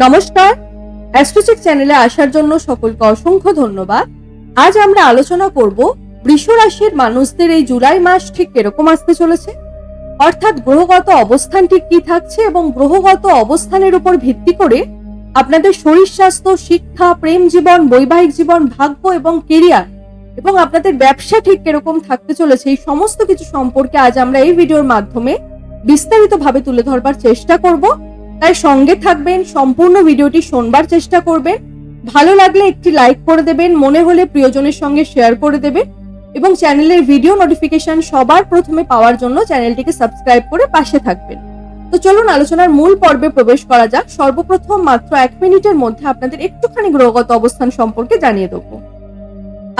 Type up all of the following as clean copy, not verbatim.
নমস্কার, অ্যাস্ট্রোচেক চ্যানেলে আসার জন্য সকলকে অসংখ্য ধন্যবাদ। আজ আমরা আলোচনা করব বৃষ রাশির মানুষদের এই জুলাই মাস ঠিক কিরকম আসতে চলেছে, অর্থাৎ গ্রহগত অবস্থান ঠিক কি থাকছে এবং গ্রহগত অবস্থানের উপর ভিত্তি করে আপনাদের শরীর স্বাস্থ্য, শিক্ষা, প্রেম জীবন, বৈবাহিক জীবন, ভাগ্য এবং কেরিয়ার এবং আপনাদের ব্যবসা ঠিক কিরকম থাকতে চলেছে, এই সমস্ত কিছু সম্পর্কে আজ আমরা এই ভিডিওর মাধ্যমে বিস্তারিতভাবে তুলে ধরবার চেষ্টা করব। তাই সঙ্গে থাকবেন, সম্পূর্ণ ভিডিওটি শোনবার চেষ্টা করবেন। ভালো লাগলে একটি লাইক করে দেবেন, মনে হলে প্রিয়জনের সঙ্গে শেয়ার করে দেবেন এবং চ্যানেলের ভিডিও নোটিফিকেশন সবার প্রথমে পাওয়ার জন্য চ্যানেলটিকে সাবস্ক্রাইব করে পাশে থাকবেন। তো চলুন আলোচনার মূল পর্বে প্রবেশ করা যাক। সর্বপ্রথম মাত্র 1 মিনিটের মধ্যে আপনাদের একটুখানি গ্রহগত অবস্থান সম্পর্কে জানিয়ে দেবো।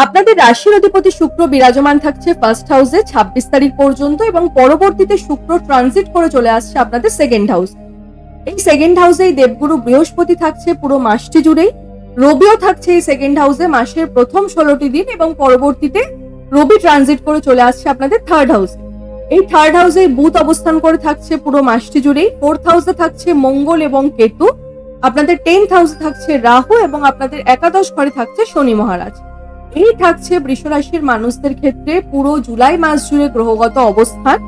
আপনাদের রাশির অধিপতি শুক্র বিরাজমান থাকছে ফার্স্ট হাউসে 26 তারিখ পর্যন্ত এবং পরবর্তীতে শুক্র ট্রানজিট করে চলে আসছে আপনাদের সেকেন্ড হাউস। এই সেকেন্ড হাউসেই দেবগুরু বৃহস্পতি থাকছে পুরো মাসটি জুড়েই। রবিও থাকছে এই সেকেন্ড হাউসে মাসের প্রথম 16টি দিন এবং পরবর্তীতে রবি ট্রানজিট করে চলে আসছে আপনাদের থার্ড হাউসে। এই থার্ড হাউসে বুধ অবস্থান করে থাকছে পুরো মাসটি জুড়েই। ফোর্থ হাউসে থাকছে মঙ্গল এবং কেতু, আপনাদের 10th হাউসে থাকছে রাহু এবং আপনাদের একাদশ ঘরে থাকছে শনি মহারাজ। এই থাকছে বৃষ রাশির মানুষদের ক্ষেত্রে পুরো জুলাই মাস জুড়ে গ্রহগত অবস্থান।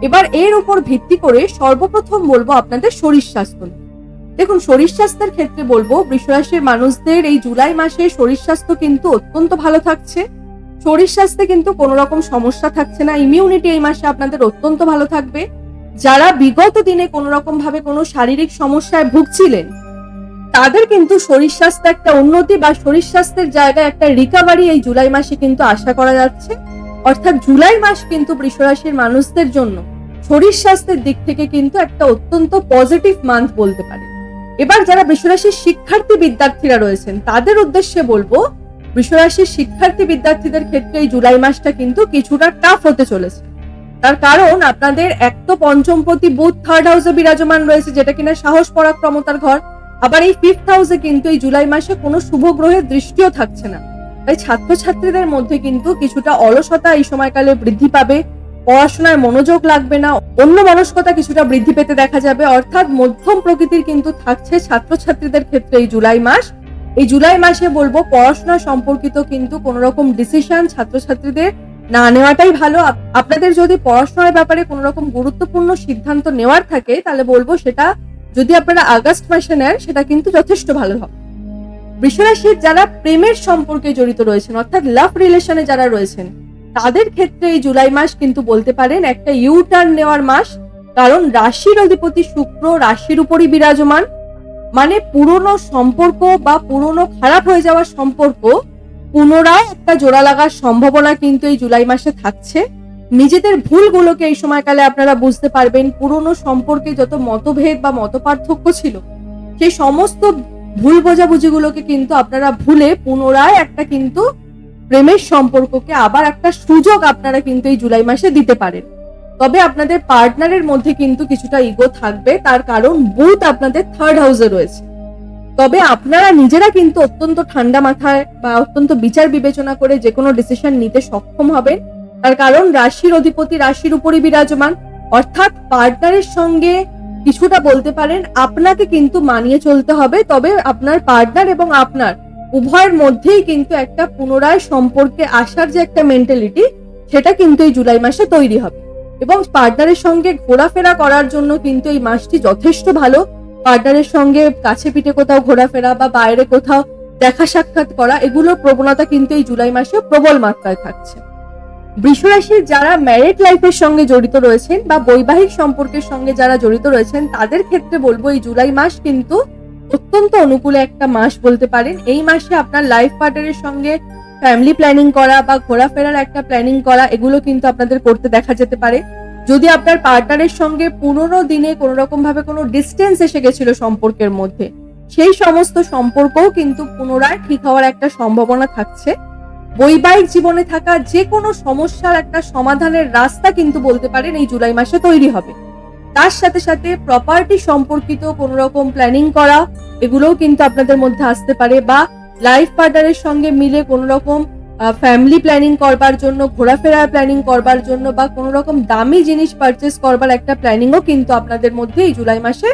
এবার এর উপর ভিত্তি করে সর্বপ্রথম বলবো আপনাদের শরীর স্বাস্থ্য। দেখুন, শরীর স্বাস্থ্যের ক্ষেত্রে বলবো বৃষ রাশির মানুষদের এই জুলাই মাসে শরীর স্বাস্থ্য কিন্তু অত্যন্ত ভালো থাকছে। শরীর স্বাস্থ্যে কিন্তু কোনো রকম সমস্যা থাকছে না। ইমিউনিটি এই মাসে আপনাদের অত্যন্ত ভালো থাকবে। যারা বিগত দিনে কোনো রকম ভাবে কোনো শারীরিক সমস্যায় ভুগছিলেন তাদের কিন্তু শরীর স্বাস্থ্য একটা উন্নতি বা শরীর স্বাস্থ্যের জায়গায় একটা রিকভারি এই জুলাই মাসে কিন্তু আশা করা যাচ্ছে। অর্থাৎ জুলাই মাস কিন্তু বৃষ রাশির মানুষদের জন্য শরীর স্বাস্থ্যের দিক থেকে কিন্তু একটা অত্যন্ত পজিটিভ মান্থ বলতে পারে। এবার যারা বৃষ রাশির শিক্ষার্থী বিদ্যার্থীরা রয়েছেন তাদের উদ্দেশ্যে বলবো, বৃষ রাশির শিক্ষার্থী বিদ্যার্থীদের ক্ষেত্রে এই জুলাই মাসটা কিন্তু কিছুটা টাফ হতে চলেছে। তার কারণ আপনাদের এক তো পঞ্চমপতি বুধ থার্ড হাউসে বিরাজমান রয়েছে, যেটা কিনা সাহস পরাক্রমতার ঘর। আবার এই 5th হাউসে কিন্তু এই জুলাই মাসে কোনো শুভ গ্রহের দৃষ্টিও থাকছে না। তাই ছাত্রছাত্রীদের মধ্যে কিন্তু কিছুটা অলসতা এই সময়কালে বৃদ্ধি পাবে। পড়াশোনায় মনোযোগ লাগবে না, অন্য মনস্কতা কিছুটা বৃদ্ধি পেতে দেখা যাবে। অর্থাৎ মধ্যম প্রকৃতির কিন্তু থাকছে ছাত্রছাত্রীদের ক্ষেত্রে এই জুলাই মাস। এই জুলাই মাসে বলবো পড়াশোনা সম্পর্কিত কিন্তু কোন রকম ডিসিশন ছাত্রছাত্রীদের না নেওয়াটাই ভালো। আপনাদের যদি পড়াশোনার ব্যাপারে কোন রকম গুরুত্বপূর্ণ সিদ্ধান্ত নেওয়ার থাকে তাহলে বলবো সেটা যদি আপনারা আগস্ট মাসে নেন সেটা কিন্তু যথেষ্ট ভালো হবে। বৃষ রাশির যারা প্রেমের সম্পর্কে জড়িত রয়েছেন অর্থাৎ লাভ রিলেশনে যারা রয়েছেন তাদের ক্ষেত্রে এই জুলাই মাস কিন্তু বলতে পারেন একটা ইউ টার্ন নেওয়ার মাস। কারণ রাশির অধিপতি শুক্র রাশির উপরই বিরাজমান, মানে পুরনো সম্পর্ক বা পুরনো খারাপ হয়ে যাওয়ার সম্পর্ক পুনরায় একটা জোড়া লাগার সম্ভাবনা কিন্তু এই জুলাই মাসে থাকছে। নিজেদের ভুলগুলোকে এই সময়কালে আপনারা বুঝতে পারবেন। পুরনো সম্পর্কে যত মতভেদ বা মতপার্থক্য ছিল সেই সমস্ত ভুল বোঝাবুঝিগুলোকে কিন্তু আপনারা ভুলে পুনরায় একটা কিন্তু প্রেমের সম্পর্ককে আবার একটা সুযোগ আপনারা কিন্তু এই জুলাই মাসে দিতে পারেন। তবে আপনাদের পার্টনারের মধ্যে কিন্তু কিছুটা ইগো থাকবে, তার কারণ বুধ আপনাদের থার্ড হাউসে রয়েছে। তবে আপনারা নিজেরা কিন্তু অত্যন্ত ঠান্ডা মাথায় বা অত্যন্ত বিচার বিবেচনা করে যে কোনো ডিসিশন নিতে সক্ষম হবেন। তার কারণ রাশির অধিপতি রাশির উপরই বিরাজমান। অর্থাৎ পার্টনারের সঙ্গে কিছুটা বলতে পারেন আপনাকে কিন্তু মানিয়ে চলতে হবে। তবে আপনার পার্টনার এবং আপনার উভয়ের মধ্যেই কিন্তু একটা পুনরায় সম্পর্কে আসার যে একটা মেন্টালিটি সেটা কিন্তু এই জুলাই মাসে তৈরি হবে। এবং পার্টনারের সঙ্গে ঘোরাফেরা করার জন্য কিন্তু এই মাসটি যথেষ্ট ভালো। পার্টনারের সঙ্গে কাছে পিঠে কোথাও ঘোরাফেরা বা বাইরে কোথাও দেখা সাক্ষাৎ করা, এগুলোর প্রবণতা কিন্তু এই জুলাই মাসে প্রবল মাত্রায় থাকছে। বৃষ রাশির যারা ম্যারিড লাইফের সঙ্গে জড়িত রয়েছেন বা বৈবাহিক সম্পর্কের সঙ্গে যারা জড়িত রয়েছেন তাদের ক্ষেত্রে বলবো এই জুলাই মাস কিন্তু অত্যন্ত অনুকূলে একটা মাস বলতে পারেন। এই মাসে আপনার লাইফ পার্টনারের সঙ্গে ফ্যামিলি প্ল্যানিং করা বা ঘোরাফেরার একটা প্ল্যানিং করা এগুলো কিন্তু আপনাদের করতে দেখা যেতে পারে। যদি আপনার পার্টনারের সঙ্গে পুরোনো দিনে কোনো রকম ভাবে কোনো ডিস্টেন্স এসে গেছিল সম্পর্কের মধ্যে, সেই সমস্ত সম্পর্কও কিন্তু পুনরায় ঠিক হওয়ার একটা সম্ভাবনা থাকছে। বৈবাহিক জীবনে থাকা যে কোনো সমস্যার একটা সমাধানের রাস্তা কিন্তু বলতে পারেন এই জুলাই মাসে তৈরি হবে। তার সাথে সাথে প্রপার্টি সম্পর্কিত কোনো রকম প্ল্যানিং করা এগুলোও কিন্তু আপনাদের মধ্যে আসতে পারে, বা লাইফ পার্টনারের সঙ্গে মিলে কোনো রকম ফ্যামিলি প্ল্যানিং করবার জন্য, ঘোরাফেরার প্ল্যানিং করবার জন্য বা কোনো রকম দামি জিনিস পারচেস করবার একটা প্ল্যানিংও কিন্তু আপনাদের মধ্যে এই জুলাই মাসে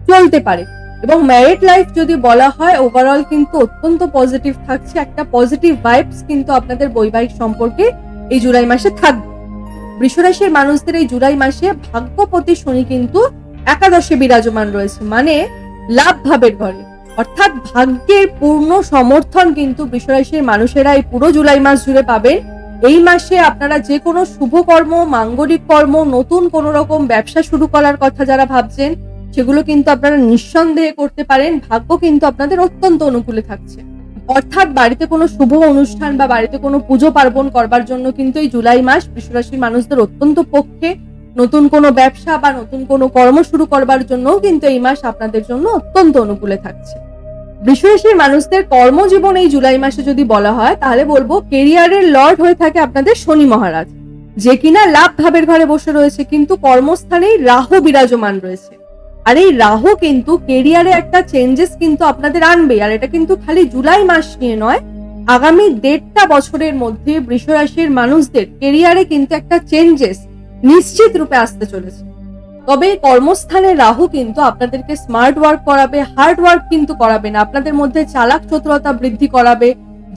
চলতে পারে। এবং ম্যারিড লাইফ যদি বলা হয় ওভারঅল কিন্তু অত্যন্ত পজিটিভ থাকছে, একটা পজিটিভ ভাইবস কিন্তু আপনাদের বৈবাহিক সম্পর্কে এই জুলাই মাসে থাকবে। বৃষরাশির মানুষদের এই জুলাই মাসে ভাগ্যপতি শনি কিন্তু একাদশে বিরাজমান রয়েছে, মানে লাভ ভাবের ঘরে, অর্থাৎ ভাগ্যের পূর্ণ সমর্থন কিন্তু বৃষরাশির মানুষেরা এই পুরো জুলাই মাস জুড়ে পাবেন। এই মাসে আপনারা যে কোনো শুভ কর্ম, মাঙ্গলিক কর্ম, নতুন কোনো রকম ব্যবসা শুরু করার কথা যারা ভাবছেন সেগুলো কিন্তু আপনারা নিঃসন্দেহে করতে পারেন। ভাগ্য কিন্তু আপনাদের অত্যন্ত অনুকূলে থাকছে, অর্থাৎ বাড়িতে কোনো শুভ অনুষ্ঠান বা বাড়িতে কোনো পুজো পার্বণ করবার জন্য কিন্তু এই জুলাই মাস বৃষরাশির মানুষদের অত্যন্ত পক্ষে। নতুন কোনো ব্যবসা বা নতুন কোনো কর্ম শুরু করবার জন্য কিন্তু এই মাস আপনাদের জন্য অত্যন্ত অনুকূলে থাকছে। বৃষরাশির মানুষদের কর্মজীবন এই জুলাই মাসে যদি বলা হয় তাহলে বলবো কেরিয়ারের লর্ড হয়ে থাকে আপনাদের শনি মহারাজ, যে কিনা লাভ ভাবের ঘরে বসে রয়েছে, কিন্তু কর্মস্থানেই রাহু বিরাজমান রয়েছে। আর এই রাহু কিন্তু কেরিয়ারে একটা চেঞ্জেস কিন্তু আপনাদের আনবে। আর এটা কিন্তু খালি জুলাই মাস নিয়ে নয়, আগামী 1.5 বছরের মধ্যে বৃষরাশির মানুষদের কেরিয়ারে কিন্তু একটা চেঞ্জেস নিশ্চিত রূপে আসতে চলেছে। তবে কর্মস্থানে রাহু কিন্তু আপনাদেরকে স্মার্ট ওয়ার্ক করাবে, হার্ড ওয়ার্ক কিন্তু করাবে না, আপনাদের মধ্যে চালাক চতুরতা বৃদ্ধি করাবে।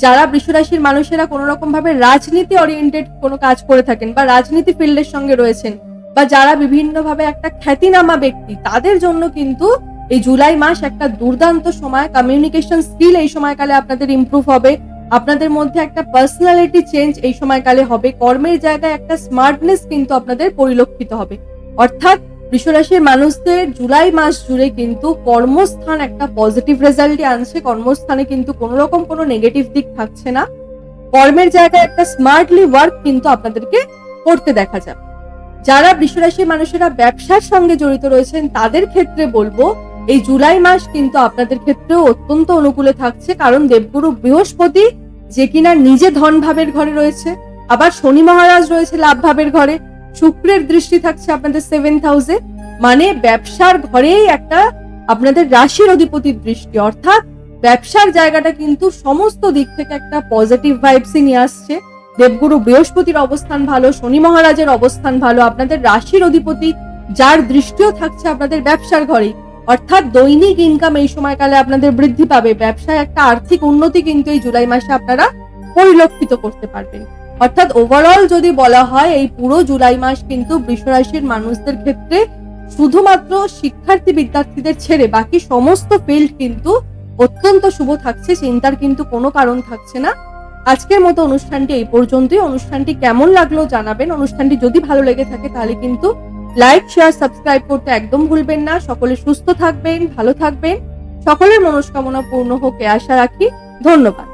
যারা বৃষরাশির মানুষেরা কোনো রকম ভাবে রাজনীতি ওরিয়েন্টেড কোনো কাজ করে থাকেন বা রাজনীতি ফিল্ডের সঙ্গে রয়েছেন, বা যারা বিভিন্নভাবে একটা খ্যাতিনামা ব্যক্তি, তাদের জন্য কিন্তু এই জুলাই মাস একটা দুর্দান্ত সময়। কমিউনিকেশন স্কিল এই সময়কালে আপনাদের ইমপ্রুভ হবে, আপনাদের মধ্যে একটা পার্সোনালিটি চেঞ্জ এই সময়কালে হবে, কর্মের জায়গায় একটা স্মার্টনেস কিন্তু আপনাদের পরিলক্ষিত হবে। অর্থাৎ বৃষরাশির মানুষদের জুলাই মাস জুড়ে কিন্তু কর্মস্থান একটা পজিটিভ রেজাল্টই আনছে। কর্মস্থানে কিন্তু কোনো রকম কোনো নেগেটিভ দিক থাকছে না, কর্মের জায়গায় একটা স্মার্টলি ওয়ার্ক কিন্তু আপনাদেরকে করতে দেখা যাবে। যারা বৃষরাশির মানুষেরা ব্যবসার সঙ্গে জড়িত রয়েছেন তাদের ক্ষেত্রে বলবো এই জুলাই মাস কিন্তু আপনাদের ক্ষেত্রেও অত্যন্ত অনুকূলে থাকছে, কারণ দেবগুরু বৃহস্পতি যে কিনা নিজে ধন ভাবের ঘরে রয়েছে, আবার শনি মহারাজ রয়েছে লাভ ভাবের ঘরে, শুক্রের দৃষ্টি থাকছে আপনাদের 7th হাউসে, মানে ব্যবসার ঘরেই একটা আপনাদের রাশির অধিপতির দৃষ্টি, অর্থাৎ ব্যবসার জায়গাটা কিন্তু সমস্ত দিক থেকে একটা পজিটিভ ভাইবসই নিয়ে আসছে। দেবগুরু বৃহস্পতির অবস্থান ভালো, শনি মহারাজের অবস্থান ভালো, আপনাদের রাশির অধিপতি যার দৃষ্টিও থাকছে আপনাদের ব্যবসার ঘরে, অর্থাৎ দৈনিক ইনকাম এই সময়কালে আপনাদের বৃদ্ধি পাবে। ব্যবসায় একটা আর্থিক উন্নতি কিন্তু এই জুলাই মাসে আপনারা পরিলক্ষিত করতে পারবেন। অর্থাৎ ওভারঅল যদি বলা হয় এই পুরো জুলাই মাস কিন্তু বৃষরাশির মানুষদের ক্ষেত্রে শুধুমাত্র শিক্ষার্থী বিদ্যার্থীদের ছেড়ে বাকি সমস্ত ফিল্ড কিন্তু অত্যন্ত শুভ থাকছে, চিন্তার কিন্তু কোনো কারণ থাকছে না। আজকের মতো অনুষ্ঠানটি এই পর্যন্তই। অনুষ্ঠানটি কেমন লাগলো জানাবেন। অনুষ্ঠানটি যদি ভালো লেগে থাকে তাহলে কিন্তু লাইক, শেয়ার, সাবস্ক্রাইব করতে একদম ভুলবেন না। সকলে সুস্থ থাকবেন, ভালো থাকবেন, সকলের মনস্কামনা পূর্ণ হোক আশা রাখি। ধন্যবাদ।